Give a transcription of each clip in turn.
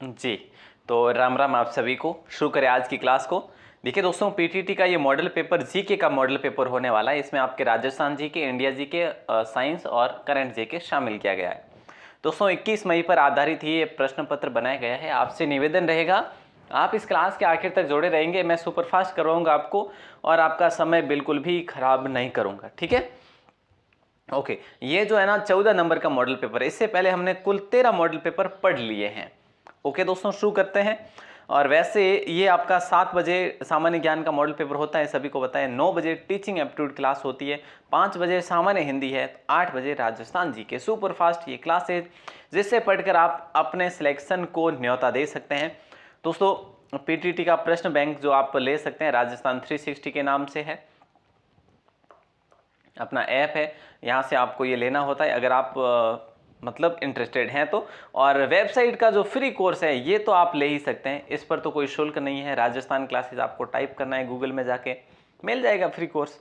जी, तो राम राम आप सभी को। शुरू करें आज की क्लास को। देखिए दोस्तों, पीटीटी का ये मॉडल पेपर जीके का मॉडल पेपर होने वाला है। इसमें आपके Rajasthan GK, India GK, science और करंट जीके शामिल किया गया है। दोस्तों 21 मई पर आधारित ये प्रश्न पत्र बनाया गया है। आपसे निवेदन रहेगा, आप इस क्लास के आखिर तक जुड़े रहेंगे। मैं सुपरफास्ट करवाऊंगा आपको और आपका समय बिल्कुल भी खराब नहीं करूंगा, ठीक है। ओके, ये जो है ना 14 नंबर का मॉडल पेपर है। इससे पहले हमने कुल 13 मॉडल पेपर पढ़ लिए हैं। ओके दोस्तों, शुरू करते हैं। और वैसे ये आपका 7 बजे सामान्य ज्ञान का मॉडल पेपर होता है, सभी को बताएं। 9 बजे टीचिंग एप्टीट्यूड क्लास होती है, 5 बजे सामान्य हिंदी है, 8 बजे राजस्थान जी के सुपर फास्ट ये क्लास है, जिससे पढ़कर आप अपने सिलेक्शन को न्योता दे सकते हैं। दोस्तों पीटीटी का प्रश्न बैंक जो आप ले सकते हैं राजस्थान 360 के नाम से है, अपना ऐप है, यहाँ से आपको ये लेना होता है अगर आप मतलब इंटरेस्टेड हैं तो। और वेबसाइट का जो फ्री कोर्स है ये तो आप ले ही सकते हैं, इस पर तो कोई शुल्क नहीं है। राजस्थान क्लासेस आपको टाइप करना है, गूगल में जाके मिल जाएगा फ्री कोर्स।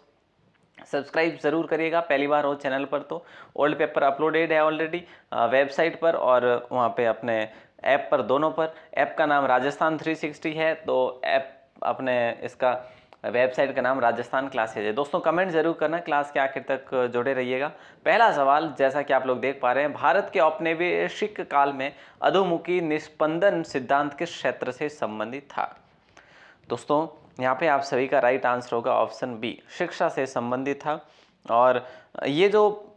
सब्सक्राइब ज़रूर करिएगा, पहली बार हो चैनल पर तो। ओल्ड पेपर अपलोडेड है ऑलरेडी वेबसाइट पर और वहाँ पे अपने ऐप पर, दोनों पर। ऐप का नाम राजस्थान 360 है, तो ऐप अपने इसका वेबसाइट का नाम राजस्थान क्लासेज है। दोस्तों कमेंट जरूर करना, क्लास के आखिर तक जुड़े रहिएगा। पहला सवाल, जैसा कि आप लोग देख पा रहे हैं, भारत के औपनिवेशिक काल में अधोमुखी निस्पंदन सिद्धांत किस क्षेत्र से संबंधित था। दोस्तों यहाँ पे आप सभी का राइट आंसर होगा ऑप्शन बी, शिक्षा से संबंधित था। और ये जो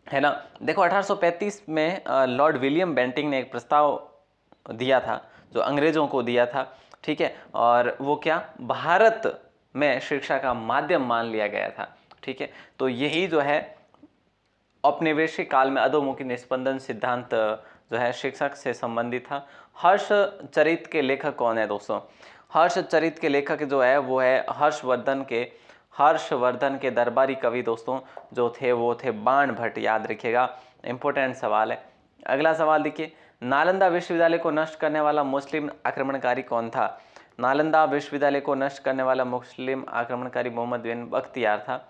है ना, देखो 1835 में लॉर्ड विलियम बेंटिंग ने एक प्रस्ताव दिया था, जो अंग्रेजों को दिया था, ठीक है। और वो क्या, भारत में शिक्षा का माध्यम मान लिया गया था, ठीक है। तो यही जो है औपनिवेशिक काल में अधोमुखी निस्पंदन सिद्धांत जो है शिक्षा से संबंधित था। हर्षचरित के लेखक कौन है दोस्तों। हर्षचरित के लेखक जो है वो है हर्षवर्धन के दरबारी कवि दोस्तों जो थे वो थे बाण भट्ट, याद रखिएगा, इंपॉर्टेंट सवाल है। अगला सवाल देखिए, नालंदा विश्वविद्यालय को नष्ट करने वाला मुस्लिम आक्रमणकारी कौन था। नालंदा विश्वविद्यालय को नष्ट करने वाला मुस्लिम आक्रमणकारी मोहम्मद बिन बख्तियार था।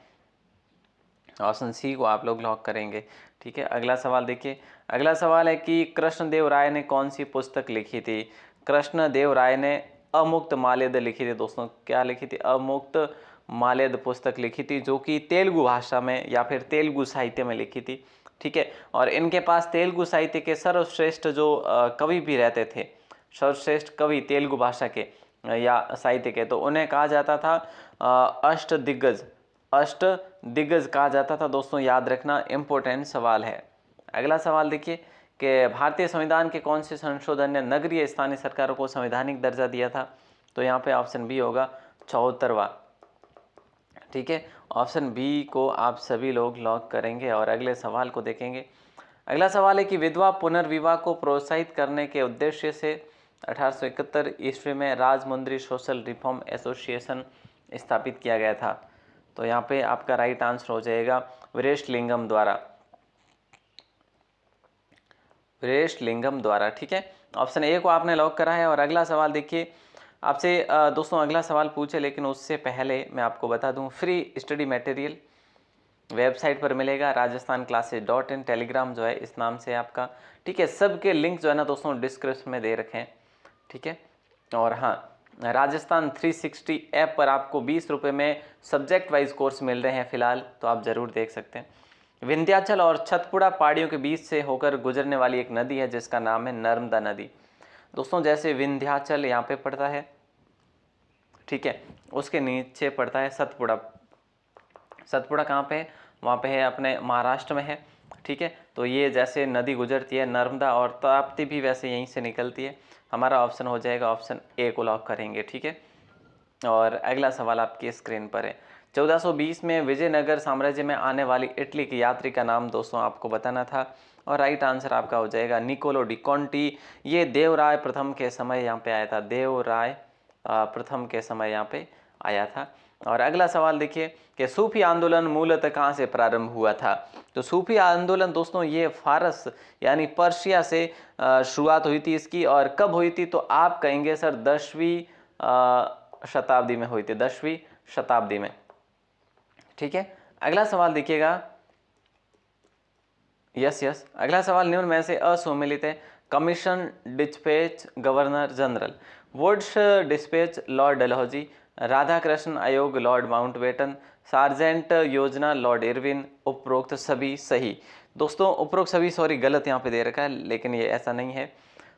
ऑप्शन सी को आप लोग लॉक करेंगे, ठीक है। अगला सवाल देखिए, अगला सवाल है कि कृष्णदेव राय ने कौन सी पुस्तक लिखी थी। कृष्णदेव राय ने अमुक्त माल्यद लिखी थी दोस्तों। क्या लिखी थी, अमुक्त माल्यद पुस्तक लिखी थी, जो कि तेलुगु भाषा में या फिर तेलुगु साहित्य में लिखी थी, ठीक है। और इनके पास तेलुगु साहित्य के सर्वश्रेष्ठ जो कवि भी रहते थे, सर्वश्रेष्ठ कवि तेलुगु भाषा के या साहित्य के, तो उन्हें कहा जाता था अष्ट दिग्गज कहा जाता था दोस्तों, याद रखना, इंपॉर्टेंट सवाल है। अगला सवाल देखिए कि भारतीय संविधान के कौन से संशोधन ने नगरीय स्थानीय सरकारों को संवैधानिक दर्जा दिया था। तो यहाँ पे ऑप्शन बी होगा 74वां, ठीक है। ऑप्शन बी को आप सभी लोग लॉक करेंगे और अगले सवाल को देखेंगे। अगला सवाल है कि विधवा पुनर्विवाह को प्रोत्साहित करने के उद्देश्य से 1871 ईस्वी में राजमुंद्री सोशल रिफॉर्म एसोसिएशन स्थापित किया गया था। तो यहाँ पे आपका राइट आंसर हो जाएगा वीरेशलिंगम द्वारा, वीरेशलिंगम द्वारा, ठीक है। ऑप्शन ए को आपने लॉक करा है। और अगला सवाल देखिए आपसे दोस्तों, अगला सवाल पूछे लेकिन उससे पहले मैं आपको बता दूं, फ्री स्टडी मटेरियल वेबसाइट पर मिलेगा, rajasthanclasses.in, टेलीग्राम जो है इस नाम से आपका, ठीक है। सबके लिंक जो है ना दोस्तों डिस्क्रिप्शन में दे रखे हैं, ठीक है। और हाँ, राजस्थान 360 ऐप पर आपको 20 रुपये में सब्जेक्ट वाइज कोर्स मिल रहे हैं फिलहाल, तो आप ज़रूर देख सकते हैं। विंध्याचल और छतपुड़ा पहाड़ियों के बीच से होकर गुजरने वाली एक नदी है जिसका नाम है नर्मदा नदी। दोस्तों जैसे विंध्याचल यहाँ पे पड़ता है, ठीक है, उसके नीचे पड़ता है सतपुड़ा। सतपुड़ा कहाँ पे है, वहाँ पे है अपने महाराष्ट्र में है, ठीक है। तो ये जैसे नदी गुजरती है नर्मदा, और ताप्ती भी वैसे यहीं से निकलती है। हमारा ऑप्शन हो जाएगा ऑप्शन ए को लॉक करेंगे, ठीक है। और अगला सवाल आपकी स्क्रीन पर है, 1420 में विजयनगर साम्राज्य में आने वाली इटली की यात्री का नाम दोस्तों आपको बताना था। और राइट आंसर आपका हो जाएगा निकोलो डी कॉन्टी। ये देवराय प्रथम के समय यहाँ पे आया था, देवराय प्रथम के समय यहाँ पे आया था। और अगला सवाल देखिए कि सूफी आंदोलन मूलतः कहाँ से प्रारंभ हुआ था। तो सूफी आंदोलन दोस्तों ये फारस यानी पर्शिया से शुरुआत हुई थी इसकी। और कब हुई थी, तो आप कहेंगे सर 10वीं शताब्दी में हुई थी, 10वीं शताब्दी में, ठीक है। अगला सवाल देखिएगा, यस अगला सवाल, निम्न में से असुमेलित है commission dispatch governor general, Wood's dispatch lord Dalhousie, Radhakrishna आयोग लॉर्ड माउंटबेटन, सार्जेंट योजना लॉर्ड इरविन, उपरोक्त सभी सही। दोस्तों उपरोक्त सभी सॉरी गलत यहाँ पे दे रखा है, लेकिन ये ऐसा नहीं है।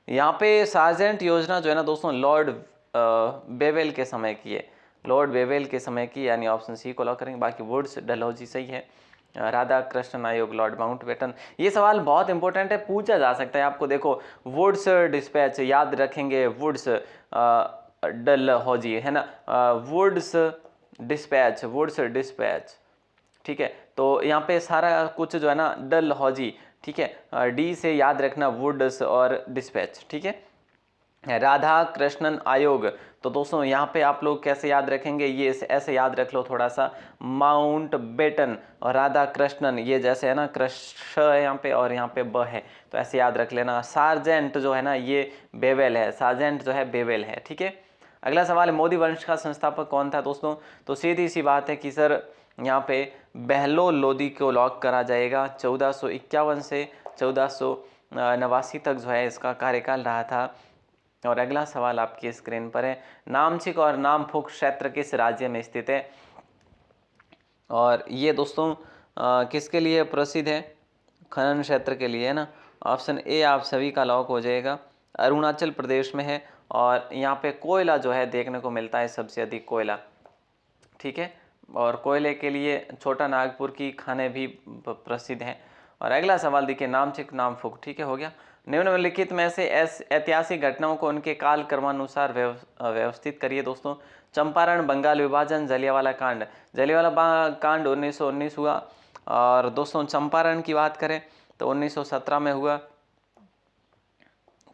यहाँ पे सार्जेंट योजना जो है ना दोस्तों लॉर्ड बेवेल के समय की है, लॉर्ड बेवेल के समय की, यानी ऑप्शन सी को लॉक करेंगे। बाकी वुड्स डलहौजी सही है। राधा कृष्ण आयोग लॉर्ड माउंटबेटन, ये सवाल बहुत इंपॉर्टेंट है, पूछा जा सकता है आपको। देखो वुड्स डिस्पैच याद रखेंगे, वुड्स डलहौजी है ना, वुड्स डिस्पैच, वुड्स डिस्पैच, ठीक है। तो यहाँ पे सारा कुछ जो है ना डलहौजी, ठीक है, डी से याद रखना वुड्स और डिस्पैच, ठीक है। राधा कृष्णन आयोग, तो दोस्तों यहाँ पे आप लोग कैसे याद रखेंगे, ये ऐसे याद रख लो थोड़ा सा, माउंट बेटन और राधा कृष्णन, ये जैसे है ना कृष्ण है यहाँ पे और यहाँ पे ब है, तो ऐसे याद रख लेना। सार्जेंट जो है ना ये बेवेल है, सार्जेंट जो है बेवेल है, ठीक है। अगला सवाल है मोदी वंश का संस्थापक कौन था दोस्तों, तो सीधी सी बात है कि सर यहाँ पे बहलोल लोदी को लॉक करा जाएगा। 1451 से 1489 तक जो है इसका कार्यकाल रहा था। और अगला सवाल आपकी स्क्रीन पर है, नामचिक और नामफुक क्षेत्र किस राज्य में स्थित है, और ये दोस्तों किसके लिए प्रसिद्ध है, खनन क्षेत्र के लिए है ना। ऑप्शन ए आप सभी का लॉक हो जाएगा, अरुणाचल प्रदेश में है, और यहाँ पे कोयला जो है देखने को मिलता है सबसे अधिक कोयला, ठीक है। और कोयले के लिए छोटा नागपुर की खाने भी प्रसिद्ध हैं। और अगला सवाल देखिए, नामचिक नामफुक, ठीक है, हो गया। निम्नलिखित में से ऐतिहासिक घटनाओं को उनके काल क्रमानुसार व्यवस्थित करिए दोस्तों। चंपारण, बंगाल विभाजन, जलियांवाला कांड। जलियांवाला कांड 1919 हुआ, और दोस्तों चंपारण की बात करें तो 1917 में हुआ,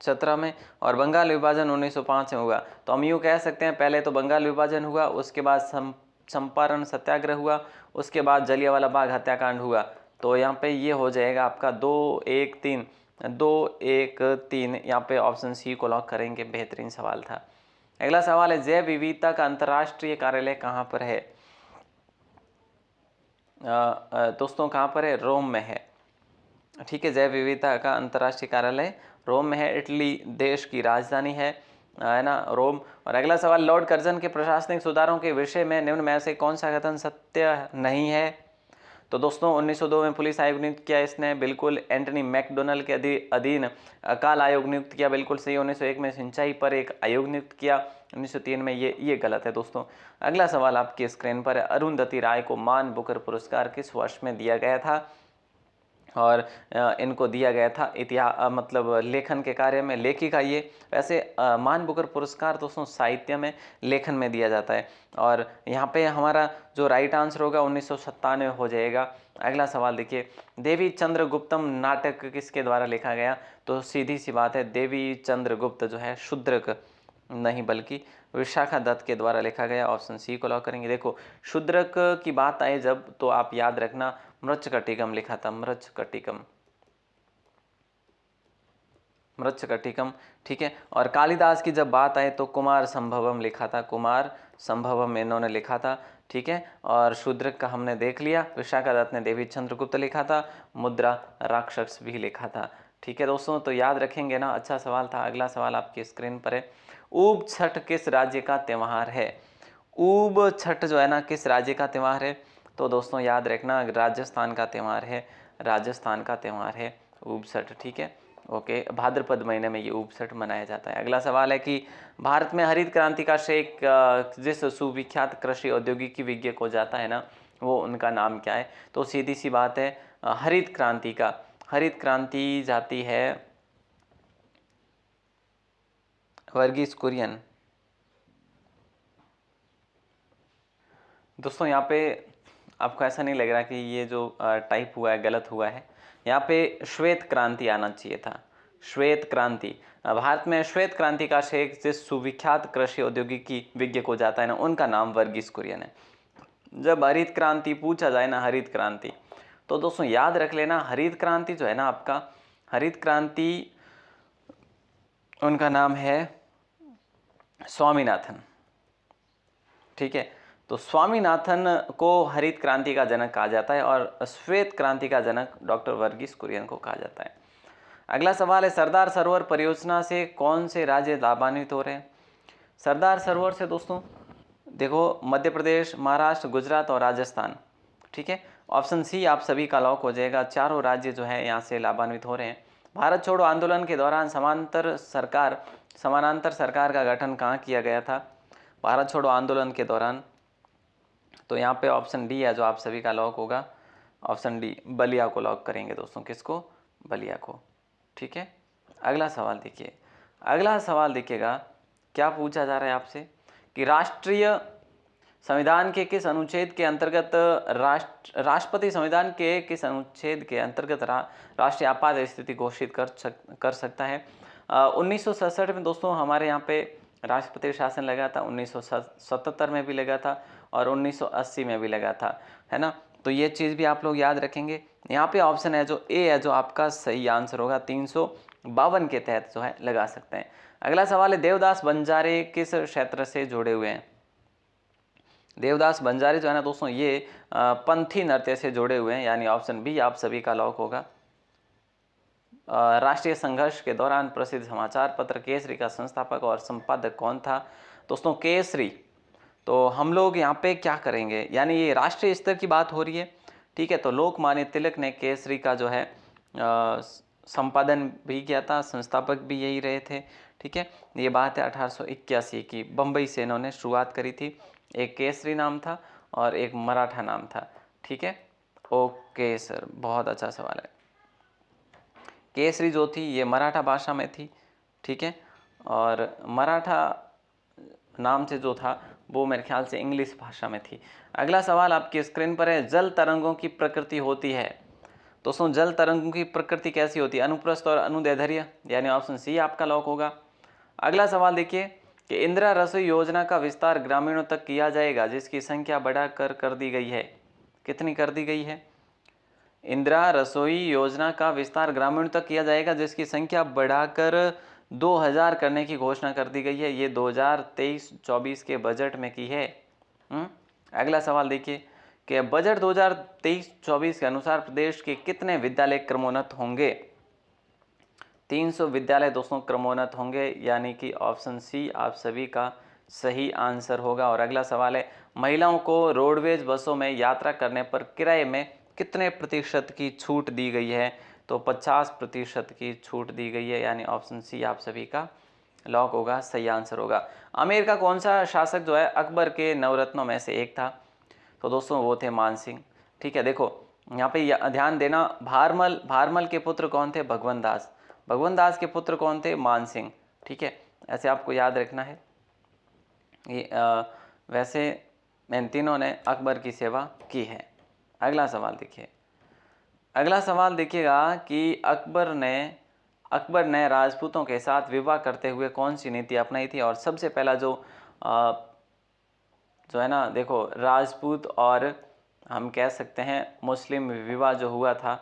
17 में, और बंगाल विभाजन 1905 में हुआ। तो हम यूँ कह सकते हैं पहले तो बंगाल विभाजन हुआ, उसके बाद चंपारण सत्याग्रह हुआ, उसके बाद जलियांवाला बाग हत्याकांड हुआ। तो यहाँ पे ये हो जाएगा आपका 2-1-3, 2-1-3, यहाँ पे ऑप्शन सी को लॉक करेंगे, बेहतरीन सवाल था। अगला सवाल है, जैव विविधता का अंतर्राष्ट्रीय कार्यालय कहाँ पर है, दोस्तों कहाँ पर है, रोम में है, ठीक है। जैव विविधता का अंतर्राष्ट्रीय कार्यालय रोम में है, इटली देश की राजधानी है ना रोम। और अगला सवाल, लॉर्ड कर्जन के प्रशासनिक सुधारों के विषय में निम्न में से कौन सा कथन सत्य नहीं है, तो दोस्तों 1902 में पुलिस आयोग नियुक्त किया इसने, बिल्कुल। एंटनी मैकडोनल के अधीन अकाल आयोग नियुक्त किया, बिल्कुल सही। 1901 में सिंचाई पर एक आयोग नियुक्त किया, 1903 में ये गलत है दोस्तों। अगला सवाल आपकी स्क्रीन पर है, अरुंधति राय को मान बुकर पुरस्कार किस वर्ष में दिया गया था, और इनको दिया गया था इतिहास मतलब लेखन के कार्य में, लेखिका ये। वैसे मान बुकर पुरस्कार दोस्तों साहित्य में, लेखन में दिया जाता है। और यहाँ पे हमारा जो राइट आंसर होगा 1997 हो जाएगा। अगला सवाल देखिए, देवी चंद्रगुप्तम नाटक किसके द्वारा लिखा गया, तो सीधी सी बात है देवी चंद्रगुप्त जो है शूद्रक नहीं बल्कि विशाखा दत्त के द्वारा लिखा गया, ऑप्शन सी को लॉक करेंगे। देखो शूद्रक की बात आए जब, तो आप याद रखना मृच्छकटिकम लिखा था, मृच्छकटिकम, मृच्छकटिकम, ठीक है। और कालिदास की जब बात आए तो कुमार संभवम लिखा था, कुमार संभवम इन्होंने लिखा था, ठीक है। और शूद्रक का हमने देख लिया, विशाखा दत्त ने देवी चंद्रगुप्त लिखा था, मुद्रा राक्षस भी लिखा था, ठीक है दोस्तों। तो याद रखेंगे ना, अच्छा सवाल था। अगला सवाल आपकी स्क्रीन पर है, ऊब छठ किस राज्य का त्यौहार है, ऊब छठ जो है ना किस राज्य का त्यौहार है, तो दोस्तों याद रखना राजस्थान का त्यौहार है, राजस्थान का त्यौहार है ऊब छठ, ठीक है। ओके, भाद्रपद महीने में ये ऊब छठ मनाया जाता है। अगला सवाल है कि भारत में हरित क्रांति का श्रेय जिस सुविख्यात कृषि औद्योगिकी विज्ञ को जाता है ना, वो उनका नाम क्या है, तो सीधी सी बात है हरित क्रांति का, हरित क्रांति जाती है वर्गीस कुरियन। दोस्तों यहाँ पे आपको ऐसा नहीं लग रहा कि ये जो टाइप हुआ है गलत हुआ है, यहाँ पे श्वेत क्रांति आना चाहिए था, श्वेत क्रांति। भारत में श्वेत क्रांति का श्रेय जिस सुविख्यात कृषि औद्योगिकी विज्ञ को जाता है ना, उनका नाम वर्गीस कुरियन है। जब हरित क्रांति पूछा जाए ना, हरित क्रांति, तो दोस्तों याद रख लेना हरित क्रांति जो है ना आपका, हरित क्रांति उनका नाम है स्वामीनाथन, ठीक है। तो स्वामीनाथन को हरित क्रांति का जनक कहा जाता है, और श्वेत क्रांति का जनक डॉक्टर वर्गीस कुरियन को कहा जाता है। अगला सवाल है सरदार सरोवर परियोजना से कौन से राज्य लाभान्वित हो रहे हैं? सरदार सरोवर से दोस्तों देखो मध्य प्रदेश, महाराष्ट्र, गुजरात और राजस्थान। ठीक है, ऑप्शन सी आप सभी का लॉक हो जाएगा। चारों राज्य जो है यहाँ से लाभान्वित हो रहे हैं। भारत छोड़ो आंदोलन के दौरान समानांतर सरकार का गठन कहाँ किया गया था? भारत छोड़ो आंदोलन के दौरान, तो यहाँ पे ऑप्शन डी है जो आप सभी का लॉक होगा। ऑप्शन डी, बलिया को लॉक करेंगे दोस्तों। किसको? बलिया को। ठीक है, अगला सवाल देखिए। अगला सवाल देखिएगा, क्या पूछा जा रहा है आपसे कि राष्ट्रीय संविधान के किस अनुच्छेद के अंतर्गत राष्ट्रपति संविधान के किस अनुच्छेद के अंतर्गत राष्ट्रीय आपात स्थिति घोषित कर सकता है? 1967 में दोस्तों हमारे यहाँ पे राष्ट्रपति शासन लगा था, 1977 में भी लगा था और 1980 में भी लगा था, है ना। तो ये चीज़ भी आप लोग याद रखेंगे। यहाँ पे ऑप्शन है जो ए है जो आपका सही आंसर होगा, 352 के तहत जो है लगा सकते हैं। अगला सवाल है देवदास बंजारे किस क्षेत्र से जुड़े हुए हैं? देवदास बंजारे जो है ना दोस्तों ये पंथी नृत्य से जुड़े हुए हैं, यानी ऑप्शन बी आप सभी का लॉक होगा। राष्ट्रीय संघर्ष के दौरान प्रसिद्ध समाचार पत्र केसरी का संस्थापक और संपादक कौन था? दोस्तों केसरी, तो हम लोग यहाँ पे क्या करेंगे, यानी ये राष्ट्रीय स्तर की बात हो रही है, ठीक है। तो लोकमान्य तिलक ने केसरी का जो है संपादन भी किया था, संस्थापक भी यही रहे थे, ठीक है। ये बात है 1881 की, बम्बई से इन्होंने शुरुआत करी थी। एक केसरी नाम था और एक मराठा नाम था, ठीक है। ओके सर, बहुत अच्छा सवाल है। केसरी जो थी ये मराठा भाषा में थी, ठीक है, और मराठा नाम से जो था वो मेरे ख्याल से इंग्लिश भाषा में थी। अगला सवाल आपकी स्क्रीन पर है, जल तरंगों की प्रकृति होती है। दोस्तों जल तरंगों की प्रकृति कैसी होती है? अनुप्रस्थ और अनुदैर्ध्य, यानी ऑप्शन सी आपका लॉक होगा। अगला सवाल देखिए कि इंदिरा रसोई योजना का विस्तार ग्रामीणों तक किया जाएगा जिसकी संख्या बढ़ाकर कर दी गई है। कितनी कर दी गई है? इंदिरा रसोई योजना का विस्तार ग्रामीणों तक किया जाएगा जिसकी संख्या बढ़ाकर 2000 करने की घोषणा कर दी गई है। ये 2023-24 के बजट में की है। अगला सवाल देखिए कि बजट 2023-24 के अनुसार प्रदेश के कितने विद्यालय क्रमोन्नत होंगे? 300 विद्यालय दोस्तों क्रमोन्नत होंगे, यानी कि ऑप्शन सी आप सभी का सही आंसर होगा। और अगला सवाल है, महिलाओं को रोडवेज बसों में यात्रा करने पर किराए में कितने प्रतिशत की छूट दी गई है? तो 50% की छूट दी गई है, यानी ऑप्शन सी आप सभी का लॉक होगा, सही आंसर होगा। आमेर का कौन सा शासक जो है अकबर के नवरत्नों में से एक था? तो दोस्तों वो थे मान सिंह, ठीक है। देखो यहाँ पे ध्यान देना, भारमल के पुत्र कौन थे? भगवंत दास के पुत्र कौन थे? मान सिंह, ठीक है। ऐसे आपको याद रखना है। ये वैसे इन तीनों ने अकबर की सेवा की है। अगला सवाल देखिए। अगला सवाल देखिएगा कि अकबर ने राजपूतों के साथ विवाह करते हुए कौन सी नीति अपनाई थी? और सबसे पहला जो है ना, देखो राजपूत और हम कह सकते हैं मुस्लिम विवाह जो हुआ था,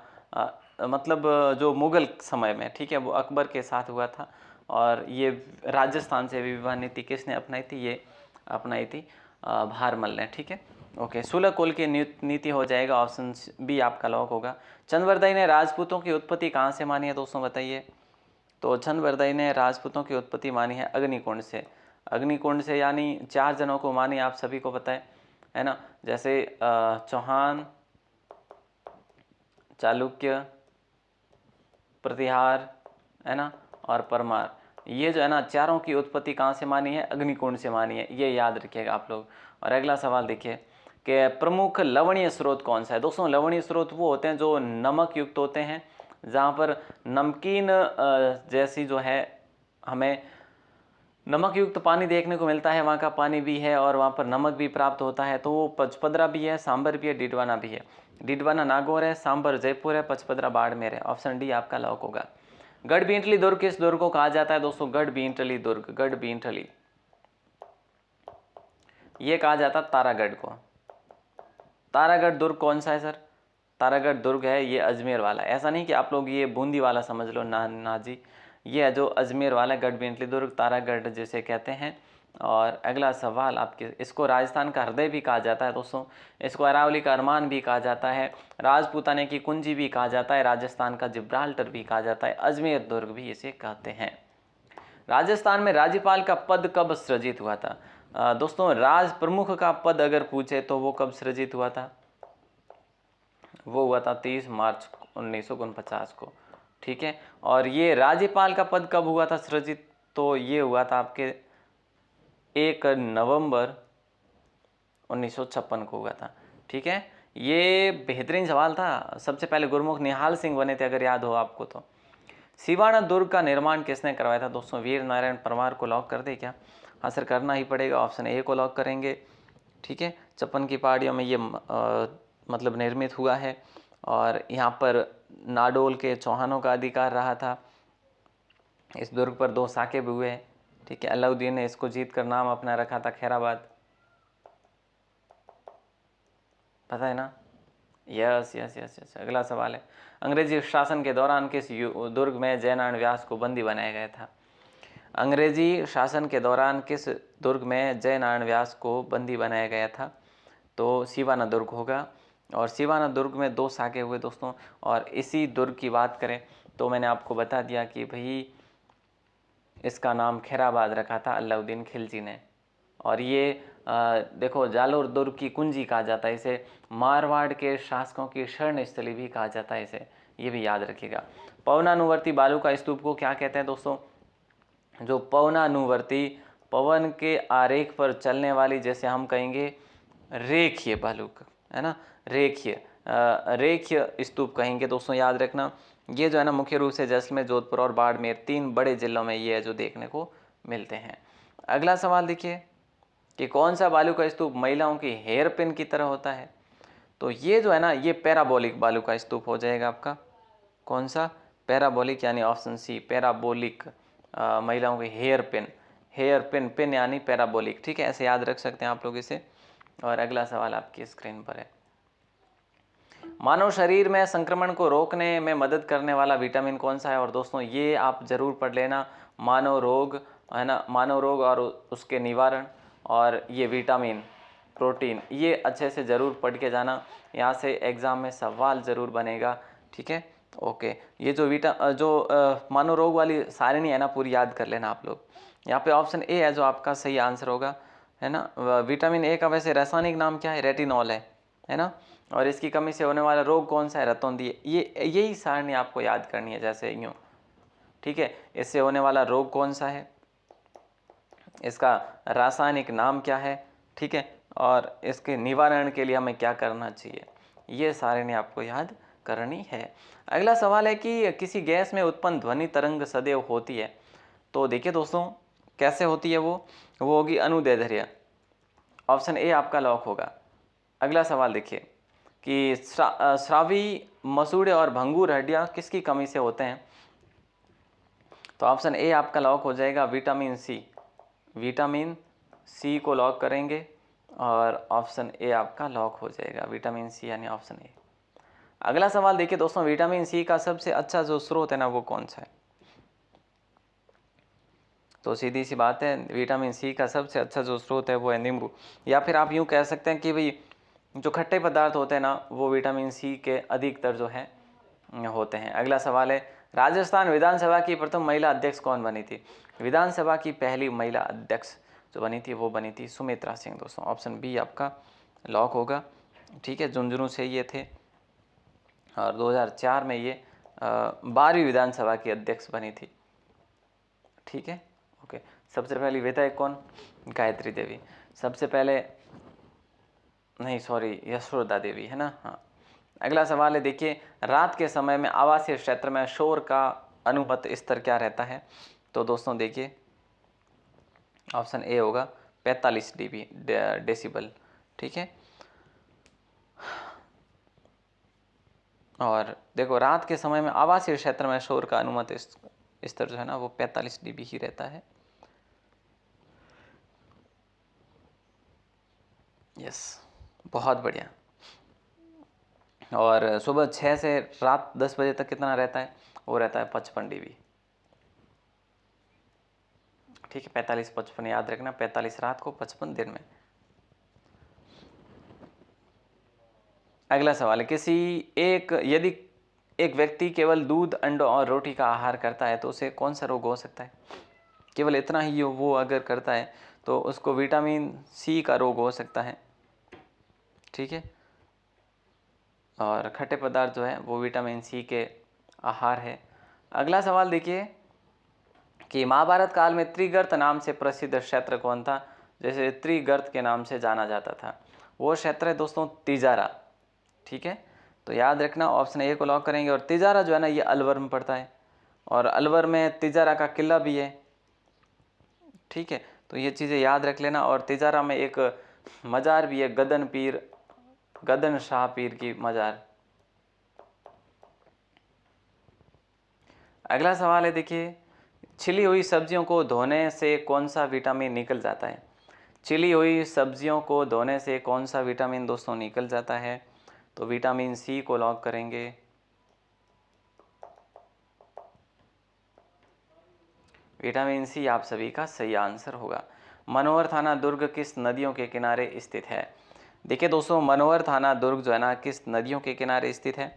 मतलब जो मुगल समय में, ठीक है, वो अकबर के साथ हुआ था। और ये राजस्थान से विवाह नीति किसने अपनाई थी? ये अपनाई थी भारमल ने, ठीक है। ओके, सुलह कुल की नीति हो जाएगा, ऑप्शन बी आपका लॉक होगा। चंद्रवरदाई ने राजपूतों की उत्पत्ति कहाँ से मानी है दोस्तों, बताइए। तो चंद्रवरदाई ने राजपूतों की उत्पत्ति मानी है अग्निकुंड से। अग्निकुंड से यानी 4 जनों को मानी, आप सभी को पता है ना, जैसे चौहान, चालुक्य, प्रतिहार, है ना, और परमार। ये जो है ना चारों की उत्पत्ति कहाँ से मानी है? अग्निकुंड से मानी है, ये याद रखिएगा आप लोग। और अगला सवाल देखिए कि प्रमुख लवणीय स्रोत कौन सा है? दोस्तों लवणीय स्रोत वो होते हैं जो नमक युक्त होते हैं, जहाँ पर नमकीन जैसी जो है हमें नमक युक्त पानी देखने को मिलता है, वहाँ का पानी भी है और वहाँ पर नमक भी प्राप्त होता है। तो वो पचपदरा भी है, सांबर भी है, डिडवाना भी है। डिडवाना नागौर है, सांबर जयपुर है, पचपदरा बाड़मेर है। ऑप्शन डी आपका लॉक होगा। गढ़बींटली दुर्ग किस दुर्ग को कहा जाता है दोस्तों? गढ़बींटली दुर्ग, गढ़बींटली ये कहा जाता है तारागढ़ को। तारागढ़ दुर्ग कौन सा है सर? तारागढ़ दुर्ग है ये अजमेर वाला। ऐसा नहीं कि आप लोग ये बूंदी वाला समझ लो, ना जी, ये है जो अजमेर वाला गढ़बींटली दुर्ग, तारागढ़ जिसे कहते हैं, और अगला सवाल आपके, इसको राजस्थान का हृदय भी कहा जाता है दोस्तों, इसको अरावली का अरमान भी कहा जाता है, राजपूताने की कुंजी भी कहा जाता है, राजस्थान का जिब्राल्टर भी कहा जाता है, अजमेर दुर्ग भी इसे कहते हैं। राजस्थान में राज्यपाल का पद कब सृजित हुआ था? दोस्तों राज प्रमुख का पद अगर पूछे तो वो कब सृजित हुआ था? वो हुआ था 30 मार्च 1949 को। ठीक है, और ये राज्यपाल का पद कब हुआ था सृजित? तो ये हुआ था आपके 1 नवंबर 1956 को हुआ था। ठीक है, ये बेहतरीन सवाल था। सबसे पहले गुरमुख निहाल सिंह बने थे, अगर याद हो आपको तो। सिवाना दुर्ग का निर्माण किसने करवाया था? दोस्तों वीर नारायण परमार को लॉक कर दे क्या? हाँ सर, करना ही पड़ेगा, ऑप्शन ए को लॉक करेंगे। ठीक है, 56 की पहाड़ियों में ये मतलब निर्मित हुआ है, और यहाँ पर नाडोल के चौहानों का अधिकार रहा था। इस दुर्ग पर 2 साके भी हुए हैं। ठीक है, अलाउद्दीन ने इसको जीत कर नाम अपना रखा था खैराबाद, पता है ना? Yes yes yes yes. अगला सवाल है, अंग्रेजी शासन के दौरान किस दुर्ग में जयनारायण व्यास को बंदी बनाया गया था? अंग्रेजी शासन के दौरान किस दुर्ग में जयनारायण व्यास को बंदी बनाया गया था? तो सिवाना दुर्ग होगा, और सिवाना दुर्ग में 2 साके हुए दोस्तों। और इसी दुर्ग की बात करें तो मैंने आपको बता दिया कि भाई इसका नाम खैराबाद रखा था अलाउद्दीन खिलजी ने। और ये देखो, जालोर दुर्ग की कुंजी कहा जाता है इसे, मारवाड़ के शासकों की शरण स्थली भी कहा जाता है इसे, ये भी याद रखिएगा। पवनानुवर्ती बालू का स्तूप को क्या कहते हैं दोस्तों? जो पवनानुवर्ती, पवन के आरेख पर चलने वाली, जैसे हम कहेंगे रेखीय बालू का, है ना, रेखीय स्तूप कहेंगे दोस्तों, याद रखना। ये जो है ना मुख्य रूप से जैसलमेर, जोधपुर और बाड़मेर 3 बड़े जिलों में ये है जो देखने को मिलते हैं। अगला सवाल देखिए कि कौन सा बालू का स्तूप महिलाओं की हेयर पिन की तरह होता है? तो ये जो है ना, ये पैराबोलिक बालू का स्तूप हो जाएगा आपका। कौन सा? पैराबोलिक, यानी ऑप्शन सी पैराबोलिक। महिलाओं की hair pin, hair pin, pin यानी पैराबोलिक। ठीक है, ऐसे याद रख सकते हैं आप लोग इसे। और अगला सवाल आपकी स्क्रीन पर है, मानव शरीर में संक्रमण को रोकने में मदद करने वाला विटामिन कौन सा है? और दोस्तों ये आप जरूर पढ़ लेना, मानव रोग, है ना, मानव रोग और उसके निवारण, और ये विटामिन, प्रोटीन, ये अच्छे से ज़रूर पढ़ के जाना, यहाँ से एग्ज़ाम में सवाल ज़रूर बनेगा। ठीक है, ओके। ये जो मानव रोग वाली सारणी है ना, पूरी याद कर लेना आप लोग। यहाँ पे ऑप्शन ए है जो आपका सही आंसर होगा, है ना। विटामिन ए का वैसे रासायनिक नाम क्या है? रेटिनॉल है ना। और इसकी कमी से होने वाला रोग कौन सा है? रतौंधी। ये यही सारणी आपको याद करनी है, जैसे यूँ। ठीक है, इससे होने वाला रोग कौन सा है, इसका रासायनिक नाम क्या है, ठीक है, और इसके निवारण के लिए हमें क्या करना चाहिए, ये सारणी आपको याद करनी है। अगला सवाल है कि किसी गैस में उत्पन्न ध्वनि तरंग सदैव होती है? तो देखिए दोस्तों, कैसे होती है वो होगी अनुदैर्ध्य। ऑप्शन ए आपका लॉक होगा। अगला सवाल देखिए कि स्रावी, मसूड़े और भंगूर हड्डियाँ किसकी कमी से होते हैं? तो ऑप्शन ए आपका लॉक हो जाएगा, विटामिन सी। विटामिन सी को लॉक करेंगे, और ऑप्शन ए आपका लॉक हो जाएगा, विटामिन सी यानी ऑप्शन ए। अगला सवाल देखिए दोस्तों, विटामिन सी का सबसे अच्छा जो स्रोत है ना, वो कौन सा है? तो सीधी सी बात है, विटामिन सी का सबसे अच्छा जो स्रोत है वो है नींबू, या फिर आप यूँ कह सकते हैं कि भाई जो खट्टे पदार्थ होते हैं ना, वो विटामिन सी के अधिकतर जो है होते हैं। अगला सवाल है, राजस्थान विधानसभा की प्रथम महिला अध्यक्ष कौन बनी थी? विधानसभा की पहली महिला अध्यक्ष जो बनी थी वो बनी थी सुमित्रा सिंह दोस्तों। ऑप्शन बी आपका लॉक होगा। ठीक है, झुंझुनू से ये थे, और 2004 में ये 12वीं विधानसभा की अध्यक्ष बनी थी। ठीक है, ओके। सबसे पहली विधायक कौन? गायत्री देवी। सबसे पहले, नहीं सॉरी, यशोदा देवी, है ना। हाँ। अगला सवाल है, देखिए रात के समय में आवासीय क्षेत्र में शोर का अनुमत स्तर क्या रहता है? तो दोस्तों देखिए, ऑप्शन ए होगा 45 dB डेसिबल। ठीक है, और देखो रात के समय में आवासीय क्षेत्र में शोर का अनुमत स्तर जो है ना, वो 45 dB ही रहता है। यस, बहुत बढ़िया। और सुबह 6 से रात 10 बजे तक कितना रहता है? वो रहता है 55 dB। ठीक है, 45-55 याद रखना, 45 रात को, 55 दिन में। अगला सवाल है, यदि एक व्यक्ति केवल दूध, अंडों और रोटी का आहार करता है तो उसे कौन सा रोग हो सकता है? केवल इतना ही वो अगर करता है तो उसको विटामिन सी का रोग हो सकता है, ठीक है। और खट्टे पदार्थ जो है वो विटामिन सी के आहार है। अगला सवाल देखिए कि महाभारत काल में त्रिगर्त नाम से प्रसिद्ध क्षेत्र कौन था? जैसे त्रिगर्त के नाम से जाना जाता था, वो क्षेत्र है दोस्तों तिजारा, ठीक है। तो याद रखना, ऑप्शन ए को लॉक करेंगे। और तिजारा जो है ना, ये अलवर में पड़ता है, और अलवर में तिजारा का किला भी है, ठीक है। तो ये चीज़ें याद रख लेना। और तिजारा में एक मज़ार भी है, गदन शाह पीर की मज़ार। अगला सवाल है देखिए, छिली हुई सब्जियों को धोने से कौन सा विटामिन निकल जाता है? छिली हुई सब्जियों को धोने से कौन सा विटामिन दोस्तों निकल जाता है? तो विटामिन सी को लॉक करेंगे। विटामिन सी आप सभी का सही आंसर होगा। मनोहर थाना दुर्ग किस नदियों के किनारे स्थित है? देखिए दोस्तों, मनोहर थाना दुर्ग जो है ना, किस नदियों के किनारे स्थित है?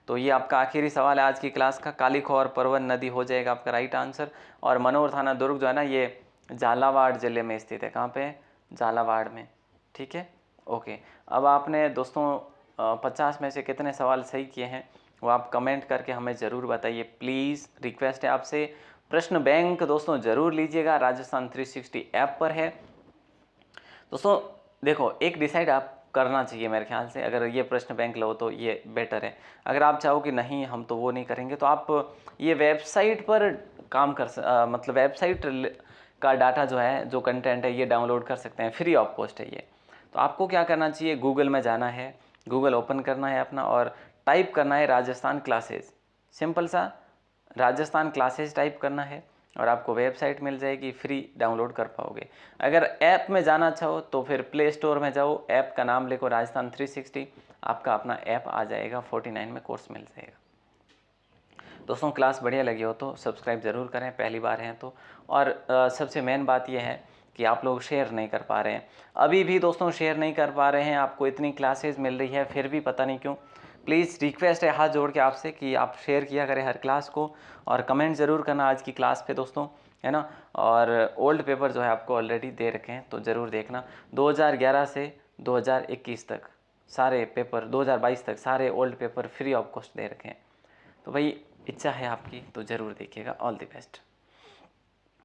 तो ये आपका आखिरी सवाल है आज की क्लास का। कालीखोर परवन नदी हो जाएगा आपका राइट आंसर। और मनोहर थाना दुर्ग जो है ना, ये झालावाड़ जिले में स्थित है। कहाँ पे? झालावाड़ में, ठीक है। ओके, अब आपने दोस्तों 50 में से कितने सवाल सही किए हैं वो आप कमेंट करके हमें ज़रूर बताइए। प्लीज़ रिक्वेस्ट है आपसे, प्रश्न बैंक दोस्तों ज़रूर लीजिएगा, राजस्थान 360 ऐप पर है दोस्तों। देखो, एक डिसाइड आप करना चाहिए मेरे ख्याल से, अगर ये प्रश्न बैंक लो तो ये बेटर है। अगर आप चाहो कि नहीं हम तो वो नहीं करेंगे, तो आप ये वेबसाइट पर काम मतलब वेबसाइट का डाटा जो है, जो कंटेंट है, ये डाउनलोड कर सकते हैं, फ्री ऑफ कॉस्ट है ये। तो आपको क्या करना चाहिए, गूगल में जाना है, गूगल ओपन करना है अपना, और टाइप करना है राजस्थान क्लासेस, सिंपल सा राजस्थान क्लासेस टाइप करना है, और आपको वेबसाइट मिल जाएगी, फ्री डाउनलोड कर पाओगे। अगर ऐप में जाना चाहो तो फिर प्ले स्टोर में जाओ, ऐप का नाम लिखो राजस्थान 360, आपका अपना ऐप आ जाएगा, 49 में कोर्स मिल जाएगा। दोस्तों क्लास बढ़िया लगी हो तो सब्सक्राइब ज़रूर करें, पहली बार हैं तो। और सबसे मेन बात यह है कि आप लोग शेयर नहीं कर पा रहे हैं, अभी भी दोस्तों शेयर नहीं कर पा रहे हैं। आपको इतनी क्लासेस मिल रही है फिर भी पता नहीं क्यों। प्लीज़ रिक्वेस्ट है हाथ जोड़ के आपसे कि आप शेयर किया करें हर क्लास को, और कमेंट ज़रूर करना आज की क्लास पे दोस्तों, है ना। और ओल्ड पेपर जो है आपको ऑलरेडी दे रखे हैं, तो ज़रूर देखना। 2011 से 2021 तक सारे पेपर, 2022 तक सारे old paper free of cost दे रखे हैं। तो भाई इच्छा है आपकी तो ज़रूर देखिएगा। All the best.